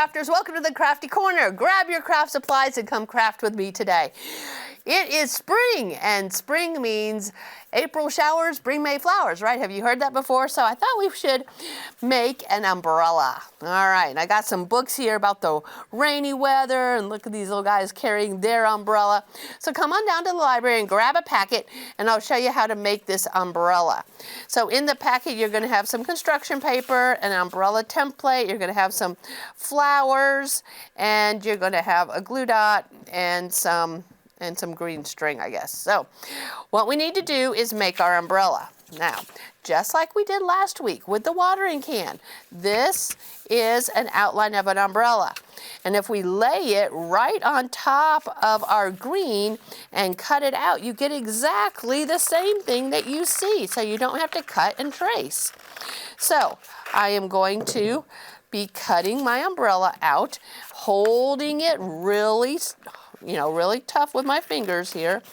crafters, welcome to the Crafty Corner. Grab your craft supplies and come craft with me today. It is spring, and spring means April showers bring May flowers, right? Have you heard that before? So I thought we should make an umbrella. All right, and I got some books here about the rainy weather, and look at these little guys carrying their umbrella. So come on down to the library and grab a packet, and I'll show you how to make this umbrella. So in the packet, you're gonna have some construction paper, an umbrella template, you're gonna have some flowers, and you're gonna have a glue dot and some green string, I guess. So what we need to do is make our umbrella. Now, just like we did last week with the watering can, this is an outline of an umbrella. And if we lay it right on top of our green and cut it out, you get exactly the same thing that you see. So you don't have to cut and trace. So I am going to be cutting my umbrella out, holding it really tough with my fingers here,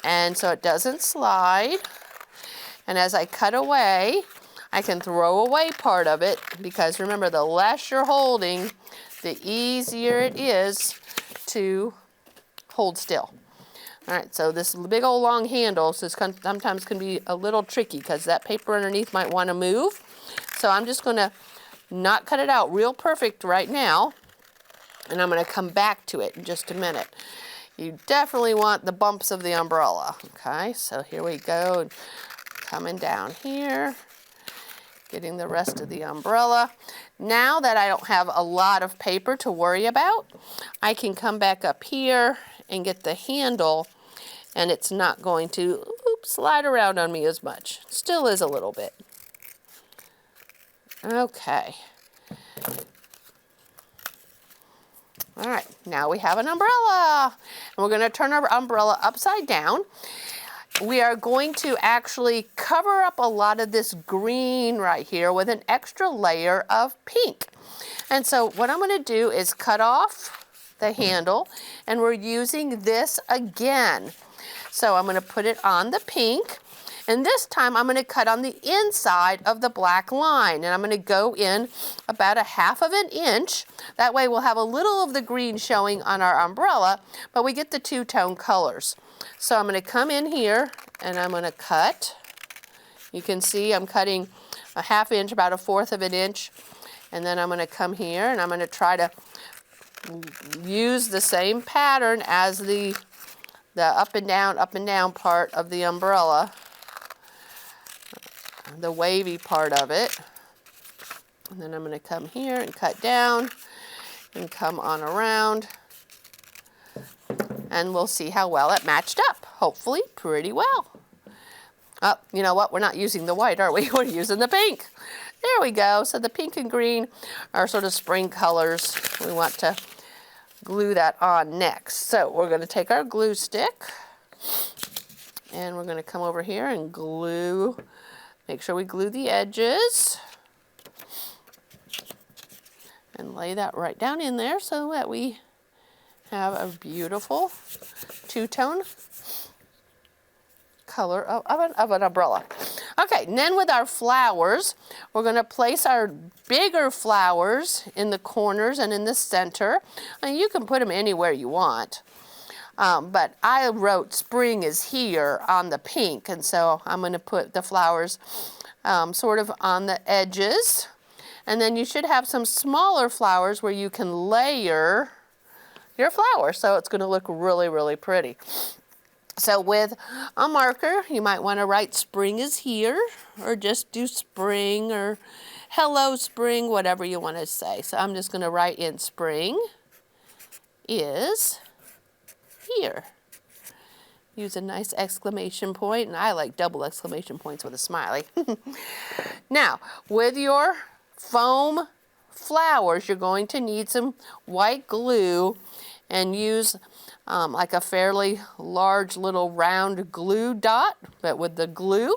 and so it doesn't slide. And as I cut away, I can throw away part of it, because remember, the less you're holding, the easier it is to hold still. All right, so this big old long handle sometimes can be a little tricky because that paper underneath might want to move. So I'm just going to not cut it out real perfect right now, and I'm going to come back to it in just a minute. You definitely want the bumps of the umbrella. Okay, so here we go, and coming down here, getting the rest of the umbrella. Now that I don't have a lot of paper to worry about, I can come back up here and get the handle, and it's not going to slide around on me as much. Still is a little bit. Okay. All right, now we have an umbrella. And we're going to turn our umbrella upside down. We are going to actually cover up a lot of this green right here with an extra layer of pink. And so what I'm going to do is cut off the handle, and we're using this again. So I'm going to put it on the pink. And this time I'm going to cut on the inside of the black line, and I'm going to go in about 1/2 inch. That way we'll have a little of the green showing on our umbrella, but we get the two-tone colors. So I'm going to come in here and I'm going to cut. You can see I'm cutting 1/2 inch, about 1/4 inch. And then I'm going to come here and I'm going to try to use the same pattern as the up and down part of the umbrella. The wavy part of it. And then I'm going to come here and cut down and come on around, and we'll see how well it matched up. Hopefully pretty well. Oh, you know what? We're not using the white, are we? We're using the pink. There we go. So the pink and green are sort of spring colors. We want to glue that on next. So we're going to take our glue stick and we're going to come over here and glue. Make sure we glue the edges and lay that right down in there so that we have a beautiful two-tone color of an umbrella. Okay, and then with our flowers, we're going to place our bigger flowers in the corners and in the center. And you can put them anywhere you want. But I wrote spring is here on the pink, and so I'm going to put the flowers sort of on the edges. And then you should have some smaller flowers where you can layer your flowers, so it's going to look really, really pretty. So with a marker, you might want to write spring is here, or just do spring, or hello spring, whatever you want to say. So I'm just going to write in spring is here. Use a nice exclamation point, and I like double exclamation points with a smiley. Now, with your foam flowers, you're going to need some white glue, and use like a fairly large little round glue dot, but with the glue,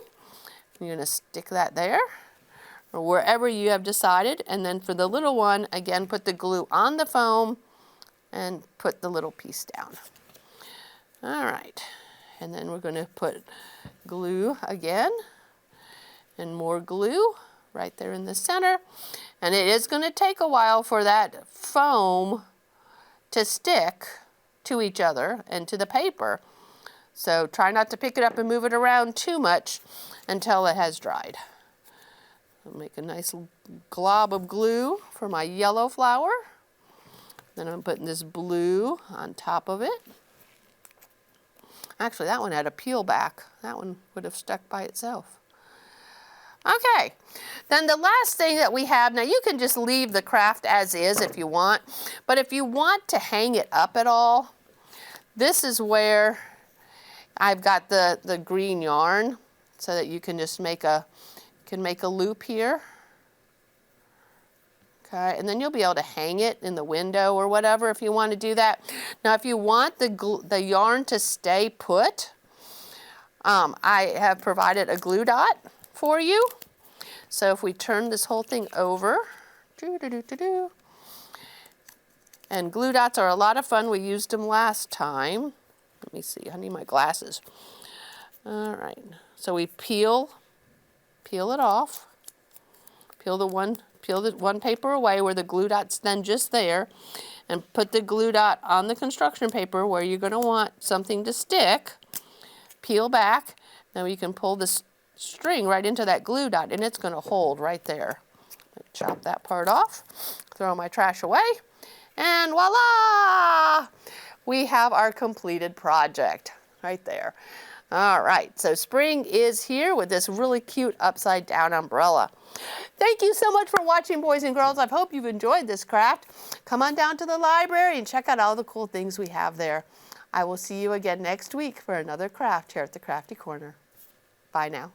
you're going to stick that there, or wherever you have decided. And then for the little one, again, put the glue on the foam and put the little piece down. All right, and then we're going to put glue again, and more glue right there in the center. And it is going to take a while for that foam to stick to each other and to the paper. So try not to pick it up and move it around too much until it has dried. I'll make a nice glob of glue for my yellow flower. Then I'm putting this blue on top of it. Actually, that one had a peel back. That one would have stuck by itself. Okay, then the last thing that we have, now you can just leave the craft as is if you want, but if you want to hang it up at all, this is where I've got the green yarn so that you can just make a loop here. Okay, and then you'll be able to hang it in the window or whatever if you want to do that. Now, if you want the yarn to stay put, I have provided a glue dot for you. So if we turn this whole thing over, and glue dots are a lot of fun. We used them last time. Let me see, I need my glasses. All right, so we peel it off. Peel the one paper away where the glue dot's then just there, and put the glue dot on the construction paper where you're going to want something to stick. Peel back. Now you can pull this string right into that glue dot, and it's going to hold right there. Chop that part off, throw my trash away, and voila! We have our completed project right there. All right, so spring is here with this really cute upside down umbrella. Thank you so much for watching, boys and girls. I hope you've enjoyed this craft. Come on down to the library and check out all the cool things we have there. I will see you again next week for another craft here at the Crafty Corner. Bye now.